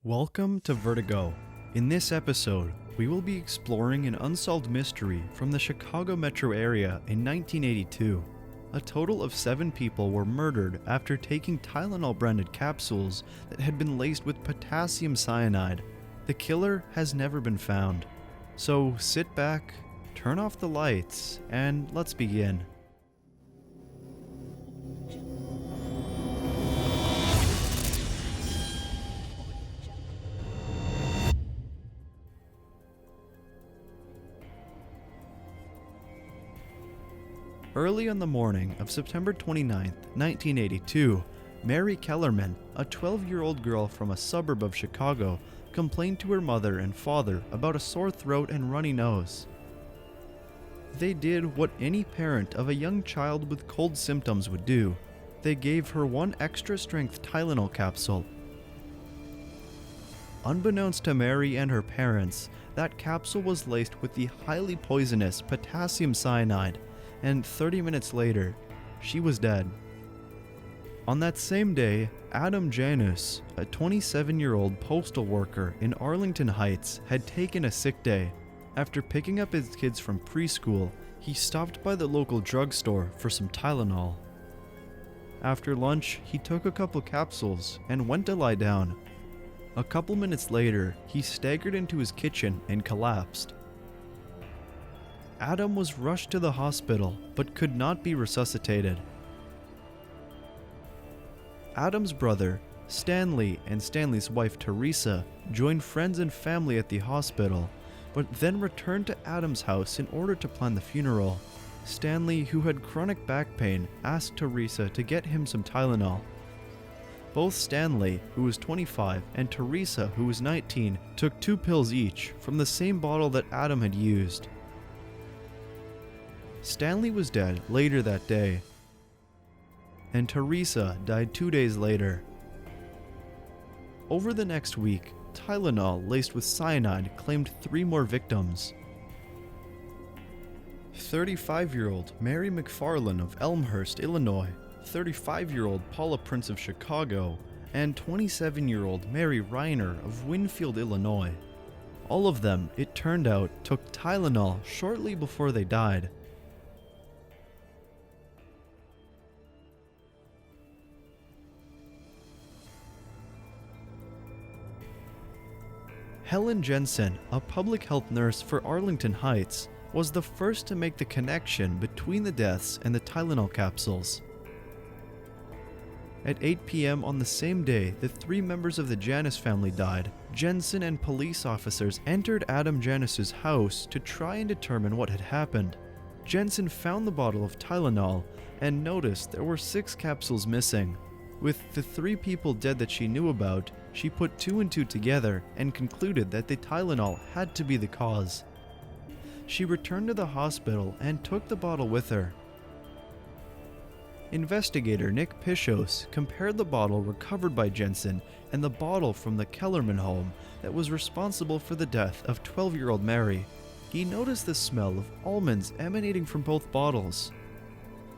Welcome to Vertigo. In this episode, we will be exploring an unsolved mystery from the Chicago metro area in 1982. A total of 7 people were murdered after taking Tylenol-branded capsules that had been laced with potassium cyanide. The killer has never been found. So sit back, turn off the lights, and let's begin. Early on the morning of September 29, 1982, Mary Kellerman, a 12-year-old girl from a suburb of Chicago, complained to her mother and father about a sore throat and runny nose. They did what any parent of a young child with cold symptoms would do. They gave her one extra-strength Tylenol capsule. Unbeknownst to Mary and her parents, that capsule was laced with the highly poisonous potassium cyanide, and 30 minutes later, she was dead. On that same day, Adam Janus, a 27-year-old postal worker in Arlington Heights, had taken a sick day. After picking up his kids from preschool, he stopped by the local drugstore for some Tylenol. After lunch, he took a couple capsules and went to lie down. A couple minutes later, he staggered into his kitchen and collapsed. Adam was rushed to the hospital, but could not be resuscitated. Adam's brother, Stanley, and Stanley's wife, Teresa, joined friends and family at the hospital, but then returned to Adam's house in order to plan the funeral. Stanley, who had chronic back pain, asked Teresa to get him some Tylenol. Both Stanley, who was 25, and Teresa, who was 19, took 2 pills each from the same bottle that Adam had used. Stanley was dead later that day, and Teresa died 2 days later. Over the next week, Tylenol laced with cyanide claimed 3 more victims. 35-year-old Mary McFarland of Elmhurst, Illinois, 35-year-old Paula Prince of Chicago, and 27-year-old Mary Reiner of Winfield, Illinois. All of them, it turned out, took Tylenol shortly before they died. Helen Jensen, a public health nurse for Arlington Heights, was the first to make the connection between the deaths and the Tylenol capsules. At 8 p.m. on the same day that 3 members of the Janus family died, Jensen and police officers entered Adam Janus's house to try and determine what had happened. Jensen found the bottle of Tylenol and noticed there were 6 capsules missing. With the 3 people dead that she knew about, she put 2 and 2 together and concluded that the Tylenol had to be the cause. She returned to the hospital and took the bottle with her. Investigator Nick Pichos compared the bottle recovered by Jensen and the bottle from the Kellerman home that was responsible for the death of 12-year-old Mary. He noticed the smell of almonds emanating from both bottles.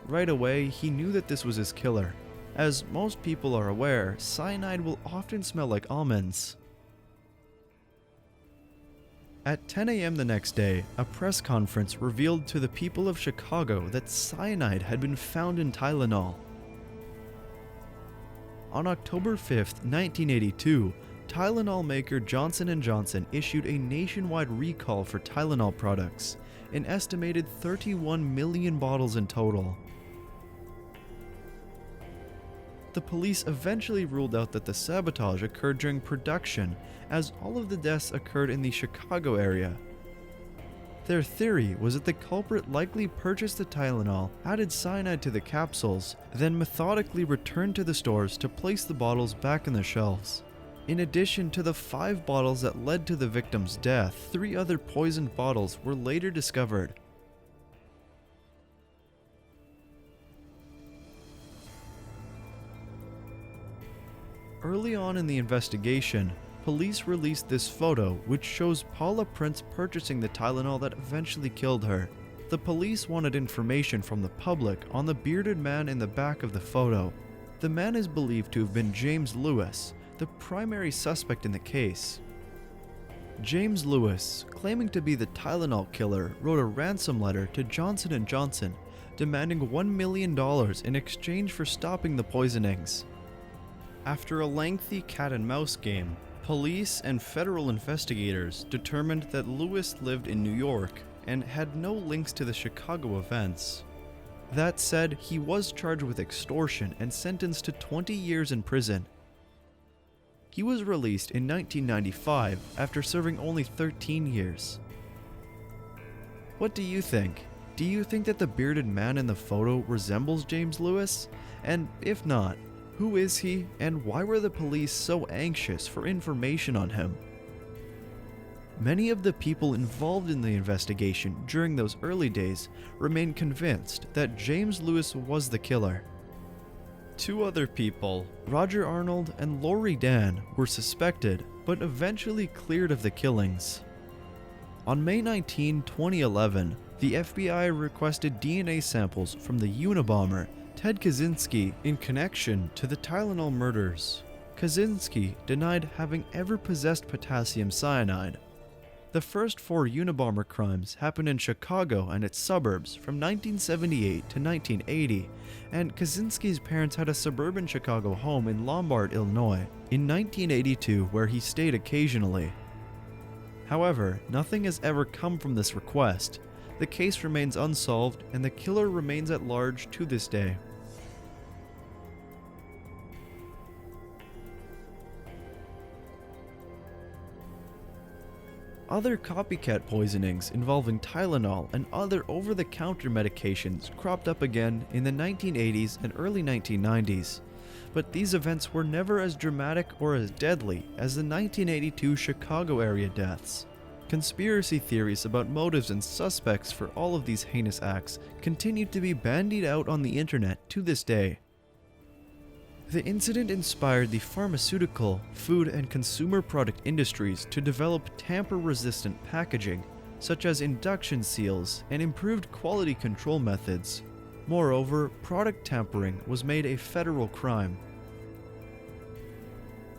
Right away, he knew that this was his killer. As most people are aware, cyanide will often smell like almonds. At 10 a.m. the next day, a press conference revealed to the people of Chicago that cyanide had been found in Tylenol. On October 5, 1982, Tylenol maker Johnson & Johnson issued a nationwide recall for Tylenol products, an estimated 31 million bottles in total. The police eventually ruled out that the sabotage occurred during production, as all of the deaths occurred in the Chicago area. Their theory was that the culprit likely purchased the Tylenol, added cyanide to the capsules, then methodically returned to the stores to place the bottles back on the shelves. In addition to the 5 bottles that led to the victim's death, 3 other poisoned bottles were later discovered. Early on in the investigation, police released this photo which shows Paula Prince purchasing the Tylenol that eventually killed her. The police wanted information from the public on the bearded man in the back of the photo. The man is believed to have been James Lewis, the primary suspect in the case. James Lewis, claiming to be the Tylenol killer, wrote a ransom letter to Johnson & Johnson demanding $1 million in exchange for stopping the poisonings. After a lengthy cat-and-mouse game, police and federal investigators determined that Lewis lived in New York and had no links to the Chicago events. That said, he was charged with extortion and sentenced to 20 years in prison. He was released in 1995 after serving only 13 years. What do you think? Do you think that the bearded man in the photo resembles James Lewis? And if not, who is he, and why were the police so anxious for information on him? Many of the people involved in the investigation during those early days remain convinced that James Lewis was the killer. Two other people, Roger Arnold and Lori Dan, were suspected, but eventually cleared of the killings. On May 19, 2011, the FBI requested DNA samples from the Unabomber Ted Kaczynski in connection to the Tylenol murders. Kaczynski denied having ever possessed potassium cyanide. The first 4 Unabomber crimes happened in Chicago and its suburbs from 1978 to 1980, and Kaczynski's parents had a suburban Chicago home in Lombard, Illinois, in 1982 where he stayed occasionally. However, nothing has ever come from this request. The case remains unsolved, and the killer remains at large to this day. Other copycat poisonings involving Tylenol and other over-the-counter medications cropped up again in the 1980s and early 1990s, but these events were never as dramatic or as deadly as the 1982 Chicago area deaths. Conspiracy theories about motives and suspects for all of these heinous acts continue to be bandied out on the internet to this day. The incident inspired the pharmaceutical, food, and consumer product industries to develop tamper-resistant packaging, such as induction seals and improved quality control methods. Moreover, product tampering was made a federal crime.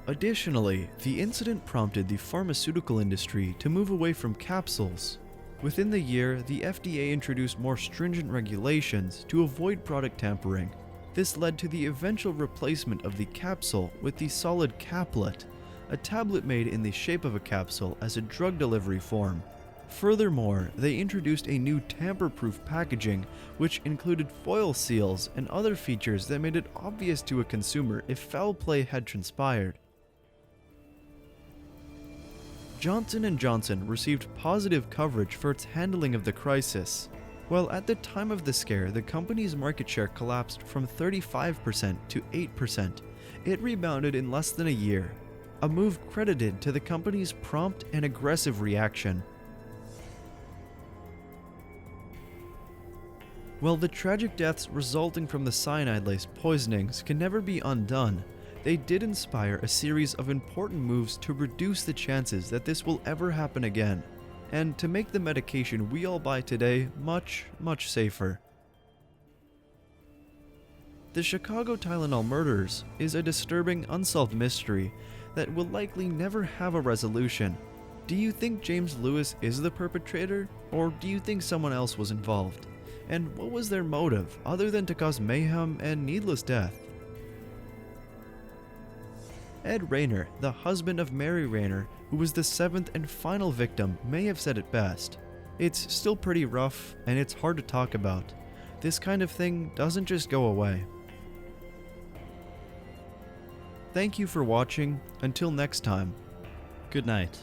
Additionally, the incident prompted the pharmaceutical industry to move away from capsules. Within the year, the FDA introduced more stringent regulations to avoid product tampering. This led to the eventual replacement of the capsule with the solid caplet, a tablet made in the shape of a capsule as a drug delivery form. Furthermore, they introduced a new tamper-proof packaging, which included foil seals and other features that made it obvious to a consumer if foul play had transpired. Johnson & Johnson received positive coverage for its handling of the crisis. While at the time of the scare, the company's market share collapsed from 35% to 8%, it rebounded in less than a year, a move credited to the company's prompt and aggressive reaction. While the tragic deaths resulting from the cyanide-laced poisonings can never be undone, they did inspire a series of important moves to reduce the chances that this will ever happen again, and to make the medication we all buy today much, much safer. The Chicago Tylenol murders is a disturbing unsolved mystery that will likely never have a resolution. Do you think James Lewis is the perpetrator, or do you think someone else was involved? And what was their motive, other than to cause mayhem and needless death? Ed Rayner, the husband of Mary Rayner, who was the 7th and final victim, may have said it best. It's still pretty rough, and it's hard to talk about. This kind of thing doesn't just go away. Thank you for watching. Until next time, good night.